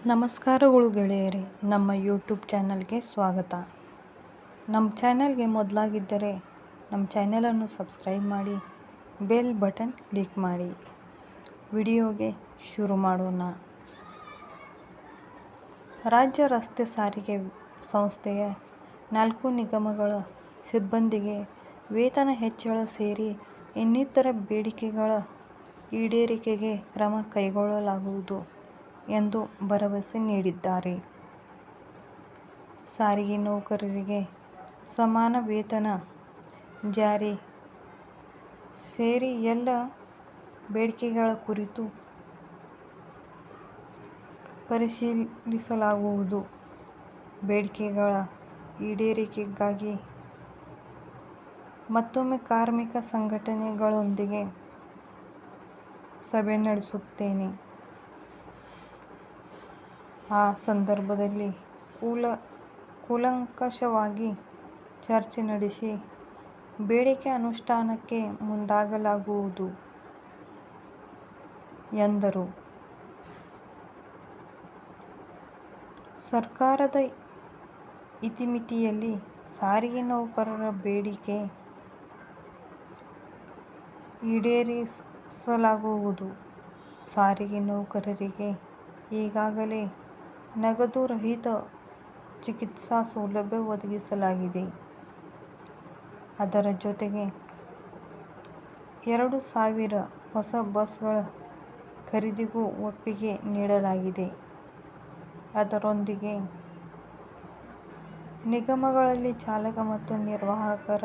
ನಮಸ್ಕಾರಗಳು ಗೆಳೆಯರೇ, ನಮ್ಮ ಯೂಟ್ಯೂಬ್ ಚಾನಲ್ಗೆ ಸ್ವಾಗತ. ನಮ್ಮ ಚಾನಲ್ಗೆ ಮೊದಲಾಗಿದ್ದರೆ ನಮ್ಮ ಚಾನಲನ್ನು ಸಬ್ಸ್ಕ್ರೈಬ್ ಮಾಡಿ, ಬೆಲ್ ಬಟನ್ ಕ್ಲಿಕ್ ಮಾಡಿ. ವಿಡಿಯೋಗೆ ಶುರು ಮಾಡೋಣ. ರಾಜ್ಯ ರಸ್ತೆ ಸಾರಿಗೆ ಸಂಸ್ಥೆಯ 4 ನಿಗಮಗಳ ಸಿಬ್ಬಂದಿಗೆ ವೇತನ ಹೆಚ್ಚಳ ಸೇರಿ ಇನ್ನಿತರ ಬೇಡಿಕೆಗಳ ಈಡೇರಿಕೆಗೆ ಕ್ರಮ ಕೈಗೊಳ್ಳಲಾಗುವುದು ಎಂದು ಭರವಸೆ ನೀಡಿದ್ದಾರೆ. ಸಾರಿಗೆ ನೌಕರರಿಗೆ ಸಮಾನ ವೇತನ ಜಾರಿ ಸೇರಿ ಎಲ್ಲ ಬೇಡಿಕೆಗಳ ಕುರಿತು ಪರಿಶೀಲಿಸಲಾಗುವುದು. ಬೇಡಿಕೆಗಳ ಈಡೇರಿಕೆಗಾಗಿ ಮತ್ತೊಮ್ಮೆ ಕಾರ್ಮಿಕ ಸಂಘಟನೆಗಳೊಂದಿಗೆ ಸಭೆ ನಡೆಸುತ್ತೇನೆ. ಆ ಸಂದರ್ಭದಲ್ಲಿ ಕೂಲಂಕಷವಾಗಿ ಚರ್ಚೆ ನಡೆಸಿ ಬೇಡಿಕೆ ಅನುಷ್ಠಾನಕ್ಕೆ ಮುಂದಾಗಲಾಗುವುದು ಎಂದರು. ಸರ್ಕಾರದ ಇತಿಮಿತಿಯಲ್ಲಿ ಸಾರಿಗೆ ನೌಕರರ ಬೇಡಿಕೆ ಈಡೇರಿಸಲಾಗುವುದು. ಸಾರಿಗೆ ನೌಕರರಿಗೆ ಈಗಾಗಲೇ ನಗದು ರಹಿತ ಚಿಕಿತ್ಸಾ ಸೌಲಭ್ಯ ಒದಗಿಸಲಾಗಿದೆ. ಅದರ ಜೊತೆಗೆ 2,000 ಹೊಸ ಬಸ್ಗಳ ಖರೀದಿಗೂ ಒಪ್ಪಿಗೆ ನೀಡಲಾಗಿದೆ. ಅದರೊಂದಿಗೆ ನಿಗಮಗಳಲ್ಲಿ ಚಾಲಕ ಮತ್ತು ನಿರ್ವಾಹಕರ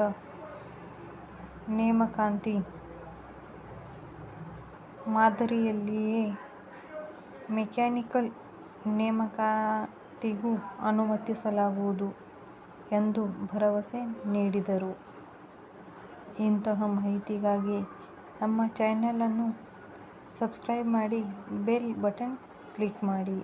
ನೇಮಕಾತಿ ಮಾದರಿಯಲ್ಲಿಯೇ ಮೆಕ್ಯಾನಿಕಲ್ ನೇಮಕಾತಿಗೂ ಅನುಮತಿಸಲಾಗುವುದು ಎಂದು ಭರವಸೆ ನೀಡಿದರು. ಇಂತಹ ಮಾಹಿತಿಗಾಗಿ ನಮ್ಮ ಚಾನಲನ್ನು ಸಬ್ಸ್ಕ್ರೈಬ್ ಮಾಡಿ, ಬೆಲ್ ಬಟನ್ ಕ್ಲಿಕ್ ಮಾಡಿ.